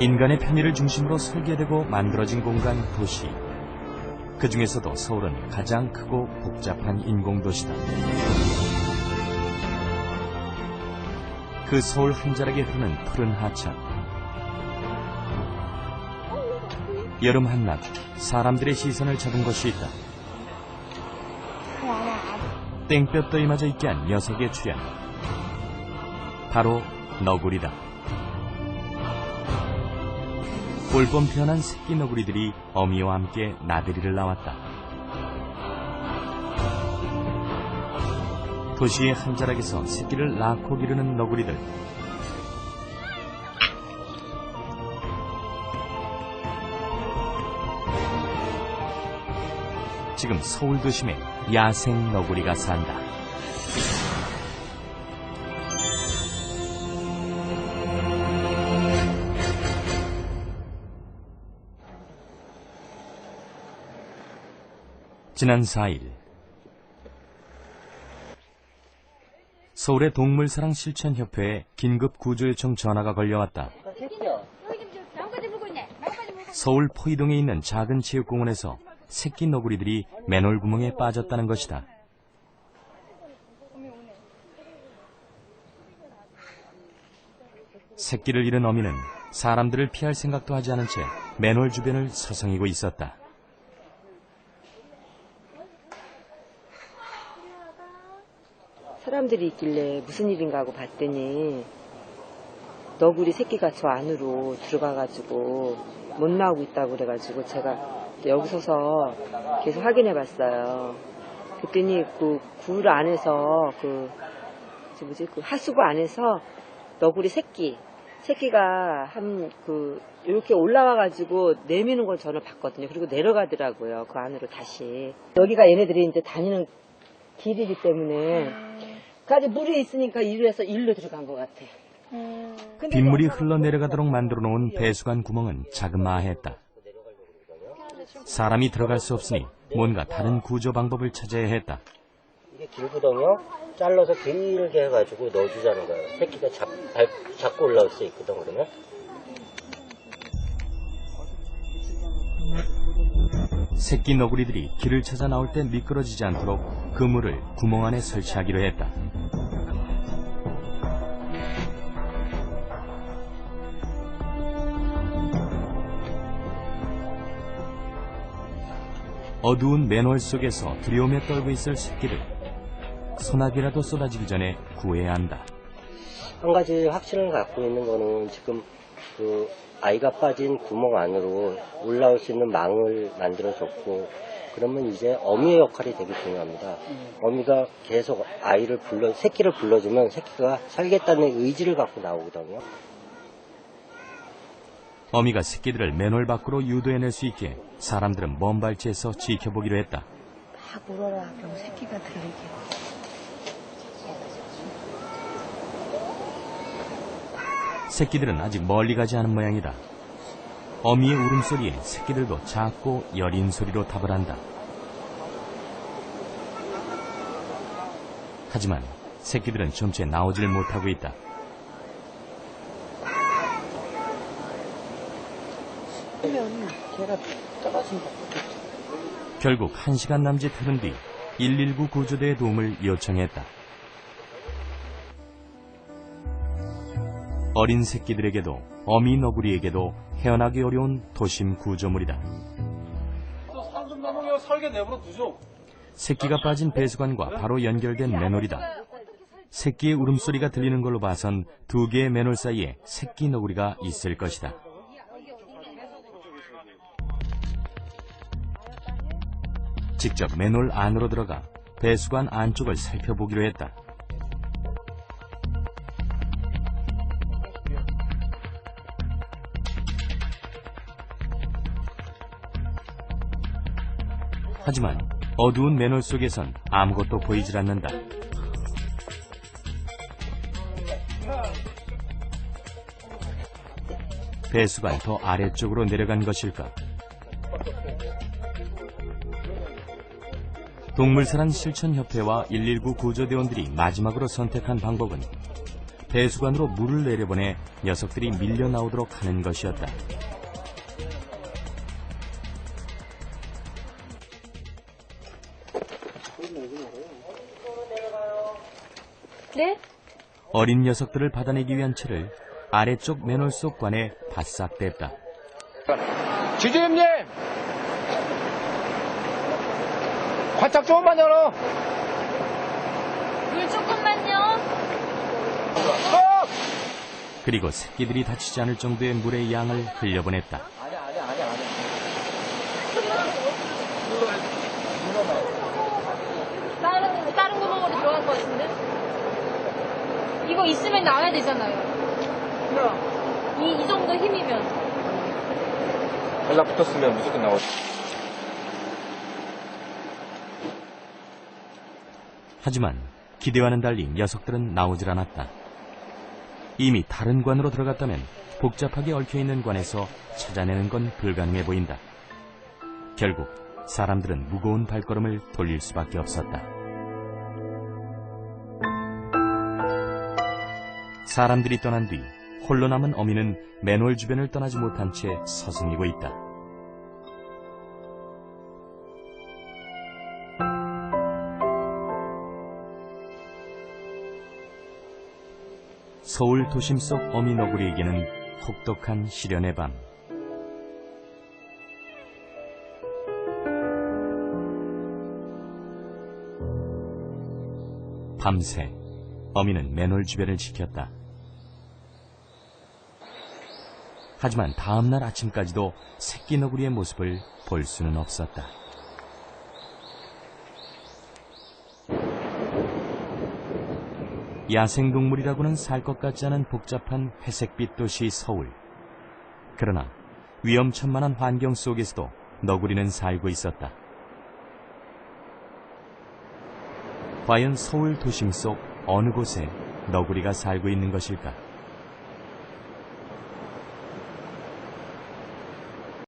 인간의 편의를 중심으로 설계되고 만들어진 공간 도시. 그 중에서도 서울은 가장 크고 복잡한 인공도시다. 그 서울 한 자락에 흐르는 푸른 하천. 여름 한낮 사람들의 시선을 잡은 것이 있다. 땡볕더위마저 있게 한 녀석의 출현. 바로 너구리다. 볼범 태어난 새끼 너구리들이 어미와 함께 나들이를 나왔다. 도시의 한 자락에서 새끼를 낳고 기르는 너구리들. 지금 서울 도심에 야생 너구리가 산다. 지난 4일 서울의 동물사랑 실천협회에 긴급 구조 요청 전화가 걸려왔다. 서울 포이동에 있는 작은 체육공원에서 새끼 너구리들이 맨홀 구멍에 빠졌다는 것이다. 새끼를 잃은 어미는 사람들을 피할 생각도 하지 않은 채 맨홀 주변을 서성이고 있었다. 사람들이 있길래 무슨 일인가 하고 봤더니 너구리 새끼가 저 안으로 들어가가지고 못 나오고 있다고 그래가지고 제가 여기 서서 계속 확인해 봤어요. 그랬더니 그 굴 안에서 그 하수구 안에서 너구리 새끼가 이렇게 올라와가지고 내미는 걸 저는 봤거든요. 그리고 내려가더라고요. 그 안으로 다시. 여기가 얘네들이 이제 다니는 길이기 때문에 까지 물이 있으니까 일로 들어간 것 같아. 빗물이 흘러내려가도록 만들어 놓은 배수관 구멍은 자그마했다. 사람이 들어갈 수 없으니 뭔가 다른 구조 방법을 찾아야 했다. 이게 길거든요. 잘라서 길게 해가지고 넣어주자는 거예요. 새끼가 잡고 올라올 수 있거든, 그러면. 새끼 너구리들이 길을 찾아 나올 때 미끄러지지 않도록 그물을 구멍 안에 설치하기로 했다. 어두운 맨홀 속에서 두려움에 떨고 있을 새끼를 소나기라도 쏟아지기 전에 구해야 한다. 한 가지 확신을 갖고 있는 거는 지금 그 아이가 빠진 구멍 안으로 올라올 수 있는 망을 만들어줬고, 그러면 이제 어미의 역할이 되게 중요합니다. 어미가 계속 새끼를 불러주면 새끼가 살겠다는 의지를 갖고 나오거든요. 어미가 새끼들을 맨홀 밖으로 유도해낼 수 있게 사람들은 먼 발치에서 지켜보기로 했다. 막 물어라. 그럼 새끼가 들리게. 새끼들은 아직 멀리 가지 않은 모양이다. 어미의 울음소리에 새끼들도 작고 여린 소리로 답을 한다. 하지만 새끼들은 점체 나오질 못하고 있다. 걔가 떨어진다. 결국 1시간 남짓 흐른 뒤 119 구조대의 도움을 요청했다. 어린 새끼들에게도 어미 너구리에게도 헤어나기 어려운 도심 구조물이다. 새끼가 빠진 배수관과 바로 연결된 맨홀이다. 새끼의 울음소리가 들리는 걸로 봐선 2개의 맨홀 사이에 새끼 너구리가 있을 것이다. 직접 맨홀 안으로 들어가 배수관 안쪽을 살펴보기로 했다. 하지만 어두운 맨홀 속에선 아무것도 보이질 않는다. 배수관 더 아래쪽으로 내려간 것일까? 동물사랑 실천협회와 119 구조대원들이 마지막으로 선택한 방법은 배수관으로 물을 내려보내 녀석들이 밀려 나오도록 하는 것이었다. 네? 어린 녀석들을 받아내기 위한 채를 아래쪽 맨홀 속 관에 바싹 댔다. 지주임님! 관짝 조금만 열어! 물 조금만요. 그리고 새끼들이 다치지 않을 정도의 물의 양을 흘려보냈다. 다른 구멍으로 들어갈 것 같은데? 이거 있으면 나와야 되잖아요. 이 정도 힘이면. 연락 붙었으면 무조건 나오지. 하지만 기대와는 달리 녀석들은 나오질 않았다. 이미 다른 관으로 들어갔다면 복잡하게 얽혀있는 관에서 찾아내는 건 불가능해 보인다. 결국 사람들은 무거운 발걸음을 돌릴 수밖에 없었다. 사람들이 떠난 뒤 홀로 남은 어미는 맨홀 주변을 떠나지 못한 채 서성이고 있다. 서울 도심 속 어미 너구리에게는 혹독한 시련의 밤. 밤새 어미는 맨홀 주변을 지켰다. 하지만 다음날 아침까지도 새끼 너구리의 모습을 볼 수는 없었다. 야생동물이라고는 살 것 같지 않은 복잡한 회색빛 도시 서울. 그러나 위험천만한 환경 속에서도 너구리는 살고 있었다. 과연 서울 도심 속 어느 곳에 너구리가 살고 있는 것일까?